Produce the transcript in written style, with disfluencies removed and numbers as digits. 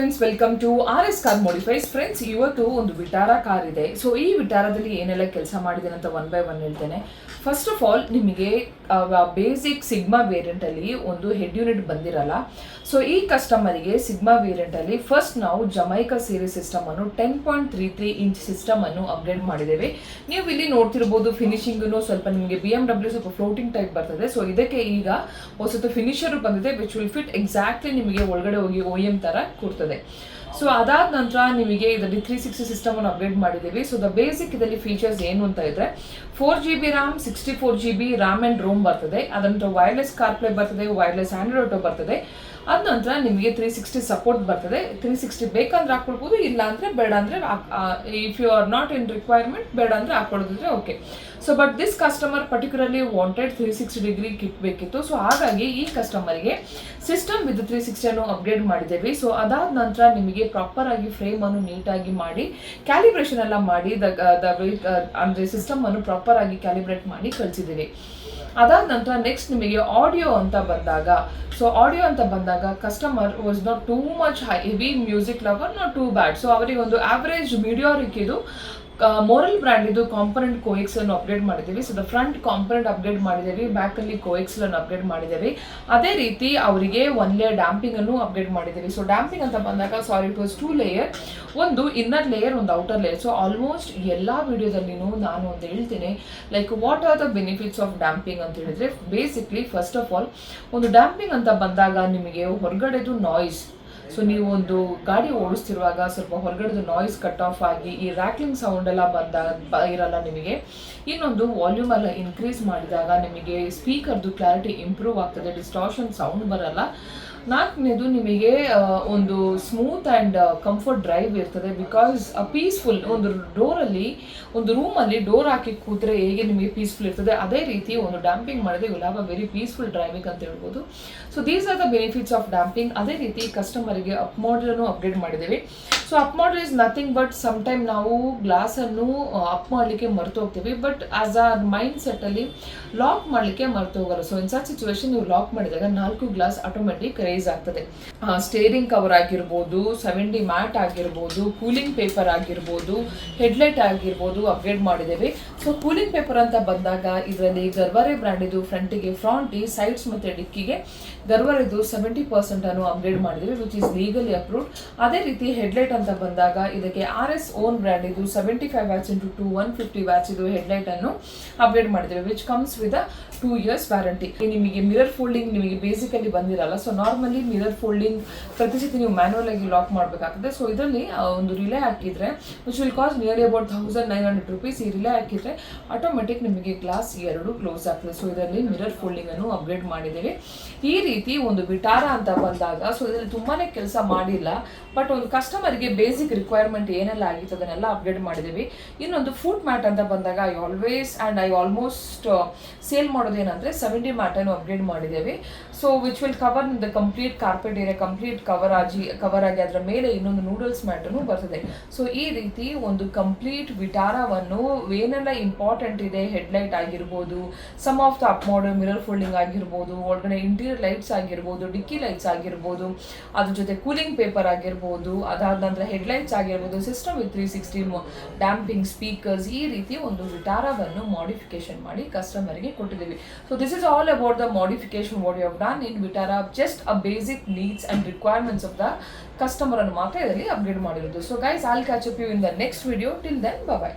Friends, welcome to RS car modifies. Friends, ಇವತ್ತು ಒಂದು Vitara car ಇದೆ. ಸೊ ಈ ವಿಟಾರಾದಲ್ಲಿ ಏನೆಲ್ಲ ಕೆಲಸ ಮಾಡಿದ್ದೇನೆ ಅಂತ ಒನ್ ಬೈ ಒನ್ ಹೇಳ್ತೇನೆ. ಫಸ್ಟ್ ಆಫ್ ಆಲ್, ನಿಮಗೆ ಬೇಸಿಕ್ ಸಿಗ್ಮಾ ವೇರಿಯಂಟಲ್ಲಿ ಒಂದು ಹೆಡ್ ಯೂನಿಟ್ ಬಂದಿರಲ್ಲ. ಸೊ ಈ ಕಸ್ಟಮರಿಗೆ ಸಿಗ್ಮಾ ವೇರಿಯಂಟಲ್ಲಿ ಫಸ್ಟ್ ನಾವು ಜಮೈಕಾ ಸೀರೀಸ್ ಸಿಸ್ಟಮನ್ನು 10.33 ಇಂಚ್ ಸಿಸ್ಟಮನ್ನು ಅಪ್ಗ್ರೇಡ್ ಮಾಡಿದ್ದೇವೆ. ನೀವು ಇಲ್ಲಿ ನೋಡ್ತಿರ್ಬೋದು, ಫಿನಿಶಿಂಗು ಸ್ವಲ್ಪ ನಿಮಗೆ BMW ಸ್ವಲ್ಪ ಫ್ಲೋಟಿಂಗ್ ಟೈಪ್ ಬರ್ತದೆ. ಸೊ ಇದಕ್ಕೆ ಈಗ ಹೊಸತು ಫಿನಿಶರ್ ಬಂದಿದೆ, ವಿಚ್ ವಿಲ್ ಫಿಟ್ ಎಕ್ಸಾಕ್ಟ್ಲಿ ನಿಮಗೆ ಒಳಗಡೆ ಹೋಗಿ OEM ಥರ ಕೊಡ್ತದೆ. ಸೊ ಅದಾದ ನಂತರ ನಿಮಗೆ ಇದರಲ್ಲಿ 360 ಸಿಸ್ಟಮ್ ಅನ್ನು ಅಪ್ಗ್ರೇಡ್ ಮಾಡಿದ್ದೀವಿ. ಸೊ ದ ಬೇಸಿಕ್ ಇದರಲ್ಲಿ ಫೀಚರ್ಸ್ ಏನು ಅಂತ ಇದ್ರೆ 4GB RAM, 64GB RAM and Rome ಬರ್ತದೆ. ಅದಂತರ ವೈರ್ಲೆಸ್ ಕಾರ್ಪ್ಲೇ ಬರ್ತದೆ, ವೈರ್ಲೆಸ್ ಆಂಡ್ರಾಯ್ಡ್ ಆಟೋ ಬರ್ತದೆ. ಅದ ನಂತರ ನಿಮಗೆ 360 ಸಪೋರ್ಟ್ ಬರ್ತದೆ. 360 ಬೇಕಂದ್ರೆ ಹಾಕೊಳ್ಬೋದು, ಇಲ್ಲ ಅಂದ್ರೆ ಬೇಡ ಅಂದ್ರೆ if you are not in requirement ಬೇಡ ಅಂದ್ರೆ ಹಾಕೊಳ್ಳೋದಿದ್ರೆ okay. So but this customer particularly wanted 360 degree kit ಬೇಕಿತ್ತು. ಸೊ ಹಾಗಾಗಿ ಈ ಕಸ್ಟಮರ್ಗೆ ಸಿಸ್ಟಮ್ ವಿತ್ 360 ಅನ್ನು ಅಪ್ಗ್ರೇಡ್ ಮಾಡಿದ್ದೇವೆ. ಸೊ ಅದಾದ ನಂತರ ನಿಮಗೆ ಪ್ರಾಪರ್ ಆಗಿ ಫ್ರೇಮ್ ಅನ್ನು ನೀಟಾಗಿ ಮಾಡಿ ಕ್ಯಾಲಿಬ್ರೇಷನ್ ಎಲ್ಲ ಮಾಡಿ ಅಂದ್ರೆ ಸಿಸ್ಟಮ್ ಅನ್ನು ಪ್ರಾಪರ್ ಆಗಿ ಕ್ಯಾಲಿಬ್ರೇಟ್ ಮಾಡಿ ಕಳಿಸಿದ್ದೀವಿ. ಅದಾದ ನಂತರ ನೆಕ್ಸ್ಟ್ ನಿಮಗೆ ಆಡಿಯೋ ಅಂತ ಬಂದಾಗ customer was not too much heavy music lover, not too bad. So ಅವರಿಗೆ ಒಂದು ಆವರೇಜ್ ಮೀಡಿಯಾರಿಕ್ ಇದು ಮೋರಲ್ ಬ್ರ್ಯಾಂಡ್ ಇದು ಕಾಂಪೊನೆಂಟ್ ಕೋಎಕ್ಸ್ ಅನ್ನು ಅಪ್ಗ್ರೇಡ್ ಮಾಡಿದ್ದೀವಿ. So the front component upgrade ಮಾಡಿದ್ದೀವಿ, ಬ್ಯಾಕ್ ಅಲ್ಲಿ ಕೋಎಕ್ಸ್ ಅನ್ನು ಅಪ್ಗ್ರೇಡ್ ಮಾಡಿದ್ದೀವಿ. ಅದೇ ರೀತಿ ಅವರಿಗೆ 1 ಲೇಯರ್ ಡ್ಯಾಂಪಿಂಗ್ ಅನ್ನು ಅಪ್ಗ್ರೇಡ್ ಮಾಡಿದ್ದೀವಿ. ಸೊ ಡ್ಯಾಂಪಿಂಗ್ ಅಂತ ಬಂದಾಗ ಇಟ್ ವಾಸ್ 2 ಲೇಯರ್, ಒಂದು ಇನ್ನರ್ ಲೇಯರ್, ಒಂದು ಔಟರ್ ಲೇಯರ್. ಸೊ ಆಲ್ಮೋಸ್ಟ್ ಎಲ್ಲ ವಿಡಿಯೋದಲ್ಲಿನೂ ನಾನು ಒಂದು ಹೇಳ್ತೀನಿ, like what are the benefits of damping ಅಂತ ಹೇಳಿದ್ರೆ, ಬೇಸಿಕ್ಲಿ ಫಸ್ಟ್ ಆಫ್ ಆಲ್ ಒಂದು ಡ್ಯಾಂಪಿಂಗ್ ಅಂತ ಬಂದಾಗ ನಿಮಗೆ ಹೊರಗಡೆದು ನಾಯ್ಸ್, ಸೊ ನೀವು ಒಂದು ಗಾಡಿ ಓಡಿಸ್ತಿರುವಾಗ ಸ್ವಲ್ಪ ಹೊರಗಡೆದು ನಾಯ್ಸ್ ಕಟ್ ಆಫ್ ಆಗಿ ಈ ರ್ಯಾಕ್ಲಿಂಗ್ ಸೌಂಡ್ ಎಲ್ಲ ಇರಲ್ಲ ನಿಮಗೆ. ಇನ್ನೊಂದು ವಾಲ್ಯೂಮ್ ಎಲ್ಲ ಇನ್ಕ್ರೀಸ್ ಮಾಡಿದಾಗ ನಿಮಗೆ ಸ್ಪೀಕರ್ದು ಕ್ಲಾರಿಟಿ ಇಂಪ್ರೂವ್ ಆಗ್ತದೆ, ಡಿಸ್ಟಾರ್ಷನ್ ಸೌಂಡ್ ಬರಲ್ಲ. ನಾಲ್ಕನೇದು ನಿಮಗೆ ಒಂದು ಸ್ಮೂತ್ ಆ್ಯಂಡ್ ಕಂಫರ್ಟ್ ಡ್ರೈವ್ ಇರ್ತದೆ. ಬಿಕಾಸ್ ಪೀಸ್ಫುಲ್ ಒಂದು ರೂಮಲ್ಲಿ ಡೋರ್ ಹಾಕಿ ಕೂತ್ರೆ ಹೇಗೆ ನಿಮಗೆ ಪೀಸ್ಫುಲ್ ಇರ್ತದೆ, ಅದೇ ರೀತಿ ಒಂದು ಡ್ಯಾಂಪಿಂಗ್ ಮಾಡಿದ್ರೆ will have a very peaceful driving ಅಂತ ಹೇಳ್ಬೋದು. So these are the benefits of damping. ಅದೇ ರೀತಿ ಕಸ್ಟಮರಿಗೆ ಅಪ್ ಮಾಡಲನ್ನು ಅಪ್ಗ್ರೇಡ್ ಮಾಡಿದ್ದೀವಿ. So up model is nothing but some time ನಾವು ಗ್ಲಾಸನ್ನು ಅಪ್ ಮಾಡಲಿಕ್ಕೆ ಮರೆತು ಹೋಗ್ತೀವಿ, ಬಟ್ ಆಸ್ ಅ ಮೈಂಡ್ ಸೆಟ್ಟಲ್ಲಿ ಲಾಕ್ ಮಾಡಲಿಕ್ಕೆ ಮರೆತು ಹೋಗಲ್ಲ. ಸೊ ಇನ್ ಸಚ್ ಸಿಚುವೇಶನ್ ನೀವು ಲಾಕ್ ಮಾಡಿದಾಗ 4 ಗ್ಲಾಸ್ ಆಟೋಮೆಟಿಕ್ ರೈಸ್ ಆಗ್ತದೆ. ಸ್ಟೇರಿಂಗ್ ಕವರ್ ಆಗಿರ್ಬೋದು, 7D ಮ್ಯಾಟ್ ಆಗಿರ್ಬೋದು, ಕೂಲಿಂಗ್ ಪೇಪರ್ ಆಗಿರ್ಬೋದು, ಹೆಡ್ಲೈಟ್ ಆಗಿರ್ಬೋದು ಅಪ್ಗ್ರೇಡ್ ಮಾಡಿದ್ದೇವೆ. ಸೊ ಕೂಲಿಂಗ್ ಪೇಪರ್ ಅಂತ ಬಂದಾಗ ಇದರಲ್ಲಿ ಗರ್ವಾರೆ ಬ್ರ್ಯಾಂಡ್ ಇದು ಫ್ರಂಟಿಗೆ, ಫ್ರಂಟಿ, ಸೈಡ್ಸ್ ಮತ್ತು ಡಿಕ್ಕಿಗೆ ಗರ್ವಾರೆದು 70% ಅನ್ನು ಅಪ್ಗ್ರೇಡ್ ಮಾಡಿದ್ದೇವೆ, ವಿಚ್ ಇಸ್ ಲೀಗಲಿ ಅಪ್ರೂವ್ಡ್. ಅದೇ ರೀತಿ ಹೆಡ್ಲೈಟ್ ಅಂತ ಬಂದಾಗ ಇದಕ್ಕೆ RS ಓನ್ ಬ್ರ್ಯಾಂಡ್ ಇದು 75 ವ್ಯಾಟ್ಸ್ ಇಂಟು 150 ವ್ಯಾಟ್ಸ್ ಇದು ಹೆಡ್ಲೈಟ್ ಅನ್ನು ಅಪ್ಗ್ರೇಡ್ ಮಾಡಿದ್ದೇವೆ, which comes with 2 years warranty. ನಿಮಗೆ ಮಿರರ್ ಫೋಲ್ಡಿಂಗ್ ನಿಮಗೆ ಬೇಸಿಕಲಿ ಬಂದಿರಲ್ಲ. ಸೊ ನಾರ್ಮಲಿ ಮಿರರ್ ಫೋಲ್ಡಿಂಗ್ ಪ್ರತಿ ಸತಿ ನೀವು ಮ್ಯಾನ್ಯಲ್ ಆಗಿ ಲಾಕ್ ಮಾಡಬೇಕಾಗ್ತದೆ. ಸೊ ಇದರಲ್ಲಿ ಒಂದು ರಿಲೇ ಹಾಕಿದ್ರೆ which will cost nearly about 1900 rupees. ಈ ರಿಲೇ ಹಾಕಿದ್ರೆ ಆಟೋಮೆಟಿಕ್ ನಿಮಗೆ ಗ್ಲಾಸ್ 2 ಕ್ಲೋಸ್ ಆಗ್ತದೆ. ಸೊ ಇದರಲ್ಲಿ ಮಿರರ್ ಫೋಲ್ಡಿಂಗ್ ಅನ್ನು ಅಪ್ಗ್ರೇಡ್ ಮಾಡಿದ್ದೇವೆ. ಈ ರೀತಿ ಒಂದು ವಿಟಾರಾ ಅಂತ ಬಂದಾಗ ಸೊ ಇದರಲ್ಲಿ ತುಂಬಾನೇ ಕೆಲಸ ಮಾಡಿಲ್ಲ, ಬಟ್ ಒಂದು ಕಸ್ಟಮರ್ಗೆ ಬೇಸಿಕ್ ರಿಕ್ವೈರ್ಮೆಂಟ್ ಏನೆಲ್ಲ ಆಗಿತ್ತು ಅದನ್ನೆಲ್ಲ ಅಪ್ಗ್ರೇಡ್ ಮಾಡಿದ್ದೀವಿ. ಇನ್ನೊಂದು ಫುಟ್ ಮ್ಯಾಟ್ ಅಂತ ಬಂದಾಗ ಐ ಆಲ್ಮೋಸ್ಟ್ ಸೇಲ್ ಮಾಡೋದೇನಂದ್ರೆ 70 ಮ್ಯಾಟ್ ಅನ್ನು ಅಪ್ಗ್ರೇಡ್ ಮಾಡಿದ್ದೇವೆ. So which will cover the complete carpet area, complete cover ಆಗಿ ಅದರ ಮೇಲೆ ಇನ್ನೊಂದು ನೂಡಲ್ಸ್ ಮ್ಯಾಟ್ ಅನ್ನು ಬರ್ತದೆ. ಸೊ ಈ ರೀತಿ ಒಂದು ಕಂಪ್ಲೀಟ್ ವಿಟಾರಾವನ್ನು ಏನೆಲ್ಲ ಇಂಪಾರ್ಟೆಂಟ್ ಇದೆ, ಹೆಡ್ಲೈಟ್ ಆಗಿರ್ಬೋದು, some of the up model mirror folding ಆಗಿರ್ಬೋದು, ಒಳಗಡೆ ಇಂಟೀರಿಯರ್ ಲೈಟ್ಸ್ ಆಗಿರ್ಬೋದು, ಡಿಕ್ಕಿ ಲೈಟ್ಸ್ ಆಗಿರ್ಬೋದು, ಅದ್ರ ಜೊತೆ ಕೂಲಿಂಗ್ ಪೇಪರ್ ಆಗಿರ್ಬೋದು, ಅದಾದ ನಂತರ ಹೆಡ್ಲೈಟ್ಸ್ ಆಗಿರ್ಬೋದು, ಸಿಸ್ಟಮ್ ವಿತ್ 360 ಡ್ಯಾಂಪಿಂಗ್, ಸ್ಪೀಕರ್ಸ್, ಈ ರೀತಿ ಒಂದು ವಿಟಾರಾವನ್ನು ಮಾಡಿಫಿಕೇಶನ್ ಮಾಡಿ ಕಸ್ಟಮರ್ಗೆ ಕೊಟ್ಟಿದ್ದೀವಿ. So this is all about the modification what you have done in Vitara. Just a basic needs and requirements of the customer ಅನ್ನು ಮಾತ್ರ ಇದರಲ್ಲಿ ಅಪ್ಗ್ರೇಡ್ ಮಾಡಿರೋದು. So guys, I'll catch up you in the next video. Till then, bye by.